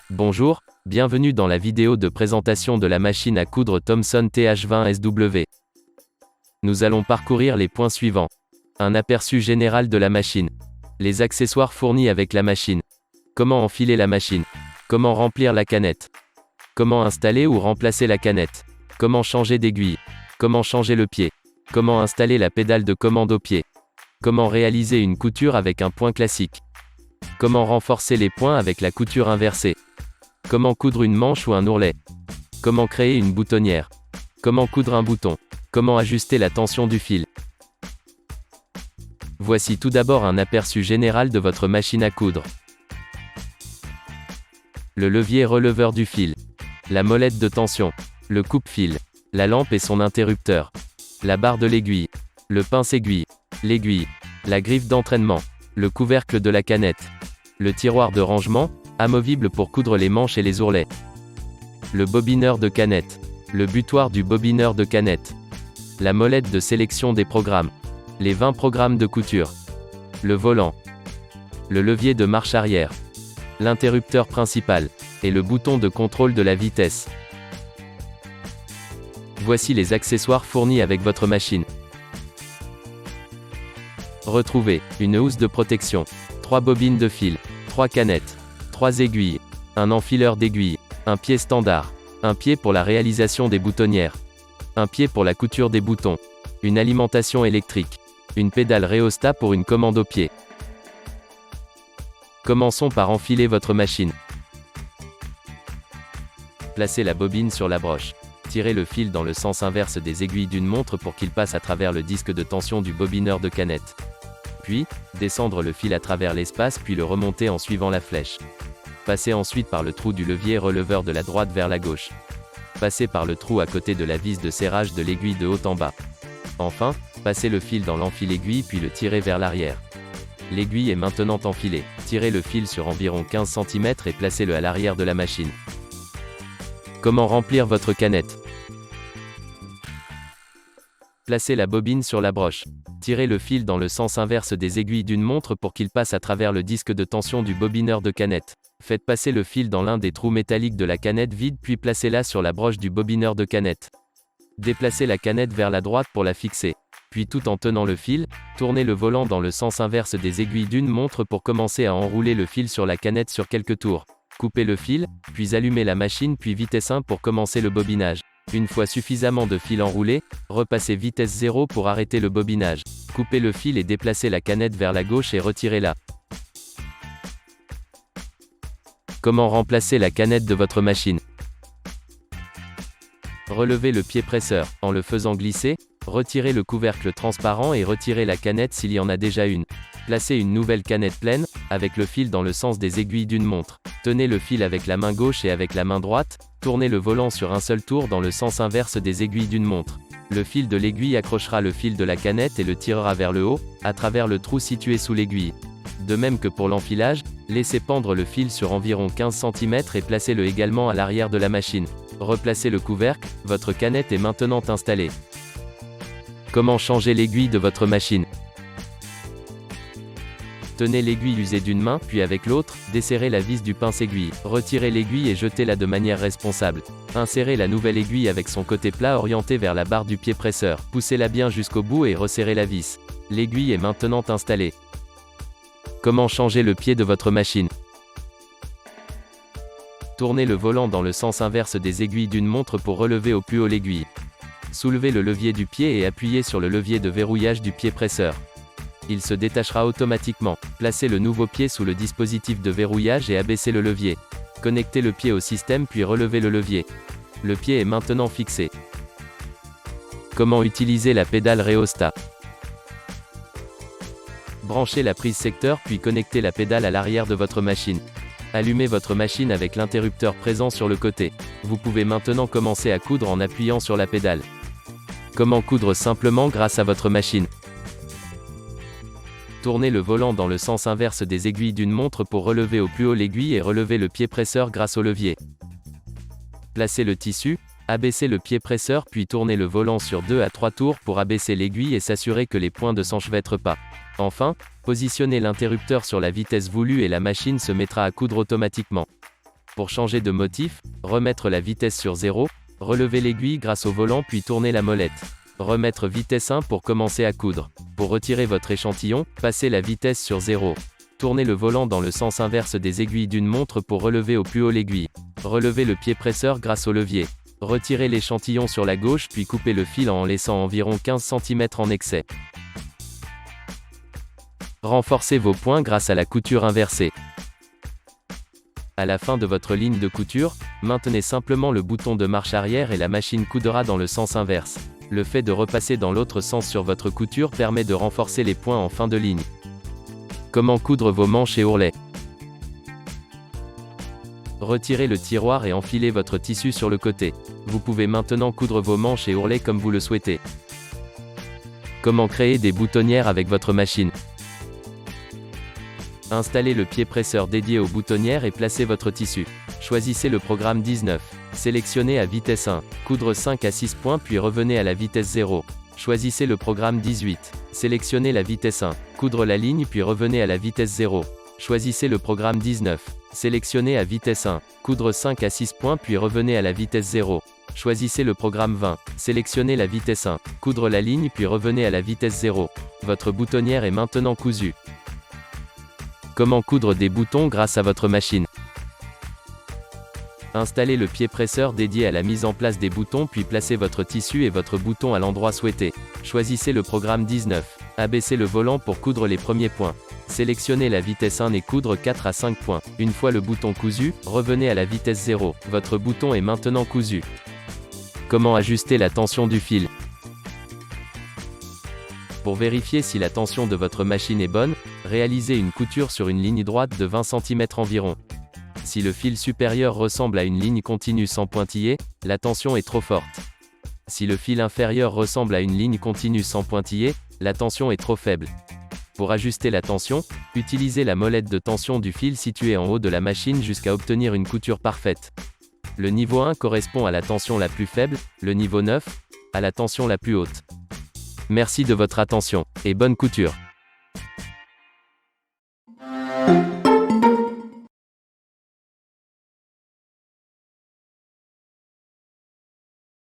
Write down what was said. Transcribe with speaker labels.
Speaker 1: Bonjour, bienvenue dans la vidéo de présentation de la machine à coudre Thomson TH20SW. Nous allons parcourir les points suivants. Un aperçu général de la machine. Les accessoires fournis avec la machine. Comment enfiler la machine. Comment remplir la canette. Comment installer ou remplacer la canette. Comment changer d'aiguille. Comment changer le pied. Comment installer la pédale de commande au pied. Comment réaliser une couture avec un point classique. Comment renforcer les points avec la couture inversée. Comment coudre une manche ou un ourlet. Comment créer une boutonnière. Comment coudre un bouton. Comment ajuster la tension du fil. Voici tout d'abord un aperçu général de votre machine à coudre. Le levier releveur du fil. La molette de tension. Le coupe-fil. La lampe et son interrupteur. La barre de l'aiguille. Le pince-aiguille. L'aiguille. La griffe d'entraînement. Le couvercle de la canette. Le tiroir de rangement, amovible pour coudre les manches et les ourlets. Le bobineur de canette. Le butoir du bobineur de canette. La molette de sélection des programmes. Les 20 programmes de couture. Le volant. Le levier de marche arrière. L'interrupteur principal. Et le bouton de contrôle de la vitesse. Voici les accessoires fournis avec votre machine. Retrouvez une housse de protection, 3 bobines de fil, 3 canettes, 3 aiguilles, un enfileur d'aiguilles, un pied standard, un pied pour la réalisation des boutonnières, un pied pour la couture des boutons, une alimentation électrique, une pédale rhéostat pour une commande au pied. Commençons par enfiler votre machine. Placez la bobine sur la broche. Tirez le fil dans le sens inverse des aiguilles d'une montre pour qu'il passe à travers le disque de tension du bobineur de canette. Puis, descendre le fil à travers l'espace puis le remonter en suivant la flèche. Passez ensuite par le trou du levier releveur de la droite vers la gauche. Passez par le trou à côté de la vis de serrage de l'aiguille de haut en bas. Enfin, passez le fil dans l'enfile-aiguille puis le tirez vers l'arrière. L'aiguille est maintenant enfilée. Tirez le fil sur environ 15 cm et placez-le à l'arrière de la machine. Comment remplir votre canette? Placez la bobine sur la broche. Tirez le fil dans le sens inverse des aiguilles d'une montre pour qu'il passe à travers le disque de tension du bobineur de canette. Faites passer le fil dans l'un des trous métalliques de la canette vide puis placez-la sur la broche du bobineur de canette. Déplacez la canette vers la droite pour la fixer. Puis tout en tenant le fil, tournez le volant dans le sens inverse des aiguilles d'une montre pour commencer à enrouler le fil sur la canette sur quelques tours. Coupez le fil, puis allumez la machine puis vitesse 1 pour commencer le bobinage. Une fois suffisamment de fil enroulé, repassez vitesse 0 pour arrêter le bobinage. Coupez le fil et déplacez la canette vers la gauche et retirez-la. Comment remplacer la canette de votre machine? Relevez le pied presseur, en le faisant glisser, retirez le couvercle transparent et retirez la canette s'il y en a déjà une. Placez une nouvelle canette pleine, avec le fil dans le sens des aiguilles d'une montre. Tenez le fil avec la main gauche et avec la main droite, tournez le volant sur un seul tour dans le sens inverse des aiguilles d'une montre. Le fil de l'aiguille accrochera le fil de la canette et le tirera vers le haut, à travers le trou situé sous l'aiguille. De même que pour l'enfilage, laissez pendre le fil sur environ 15 cm et placez-le également à l'arrière de la machine. Replacez le couvercle, votre canette est maintenant installée. Comment changer l'aiguille de votre machine? Tenez l'aiguille usée d'une main, puis avec l'autre, desserrez la vis du pince-aiguille. Retirez l'aiguille et jetez-la de manière responsable. Insérez la nouvelle aiguille avec son côté plat orienté vers la barre du pied presseur. Poussez-la bien jusqu'au bout et resserrez la vis. L'aiguille est maintenant installée. Comment changer le pied de votre machine? Tournez le volant dans le sens inverse des aiguilles d'une montre pour relever au plus haut l'aiguille. Soulevez le levier du pied et appuyez sur le levier de verrouillage du pied presseur. Il se détachera automatiquement. Placez le nouveau pied sous le dispositif de verrouillage et abaissez le levier. Connectez le pied au système puis relevez le levier. Le pied est maintenant fixé. Comment utiliser la pédale rhéostat? Branchez la prise secteur puis connectez la pédale à l'arrière de votre machine. Allumez votre machine avec l'interrupteur présent sur le côté. Vous pouvez maintenant commencer à coudre en appuyant sur la pédale. Comment coudre simplement grâce à votre machine? Tournez le volant dans le sens inverse des aiguilles d'une montre pour relever au plus haut l'aiguille et relever le pied presseur grâce au levier. Placez le tissu, abaissez le pied presseur puis tournez le volant sur 2 à 3 tours pour abaisser l'aiguille et s'assurer que les points ne s'enchevêtrent pas. Enfin, positionnez l'interrupteur sur la vitesse voulue et la machine se mettra à coudre automatiquement. Pour changer de motif, remettre la vitesse sur 0, relever l'aiguille grâce au volant puis tourner la molette. Remettre vitesse 1 pour commencer à coudre. Pour retirer votre échantillon, passez la vitesse sur 0. Tournez le volant dans le sens inverse des aiguilles d'une montre pour relever au plus haut l'aiguille. Relevez le pied presseur grâce au levier. Retirez l'échantillon sur la gauche puis coupez le fil en laissant environ 15 cm en excès. Renforcez vos points grâce à la couture inversée. À la fin de votre ligne de couture, maintenez simplement le bouton de marche arrière et la machine coudra dans le sens inverse. Le fait de repasser dans l'autre sens sur votre couture permet de renforcer les points en fin de ligne. Comment coudre vos manches et ourlets? Retirez le tiroir et enfilez votre tissu sur le côté. Vous pouvez maintenant coudre vos manches et ourlets comme vous le souhaitez. Comment créer des boutonnières avec votre machine? Installez le pied presseur dédié aux boutonnières et placez votre tissu. Choisissez le programme 19. Sélectionnez à vitesse 1. Coudre 5 à 6 points puis revenez à la vitesse 0. Choisissez le programme 18. Sélectionnez la vitesse 1. Coudre la ligne puis revenez à la vitesse 0. Choisissez le programme 19. Sélectionnez à vitesse 1. Coudre 5 à 6 points puis revenez à la vitesse 0. Choisissez le programme 20. Sélectionnez la vitesse 1. Coudre la ligne puis revenez à la vitesse 0. Votre boutonnière est maintenant cousue. Comment coudre des boutons grâce à votre machine? Installez le pied presseur dédié à la mise en place des boutons puis placez votre tissu et votre bouton à l'endroit souhaité. Choisissez le programme 19. Abaissez le volant pour coudre les premiers points. Sélectionnez la vitesse 1 et coudre 4 à 5 points. Une fois le bouton cousu, revenez à la vitesse 0. Votre bouton est maintenant cousu. Comment ajuster la tension du fil? Pour vérifier si la tension de votre machine est bonne, réalisez une couture sur une ligne droite de 20 cm environ. Si le fil supérieur ressemble à une ligne continue sans pointillé, la tension est trop forte. Si le fil inférieur ressemble à une ligne continue sans pointillé, la tension est trop faible. Pour ajuster la tension, utilisez la molette de tension du fil située en haut de la machine jusqu'à obtenir une couture parfaite. Le niveau 1 correspond à la tension la plus faible, le niveau 9, à la tension la plus haute. Merci de votre attention, et bonne couture.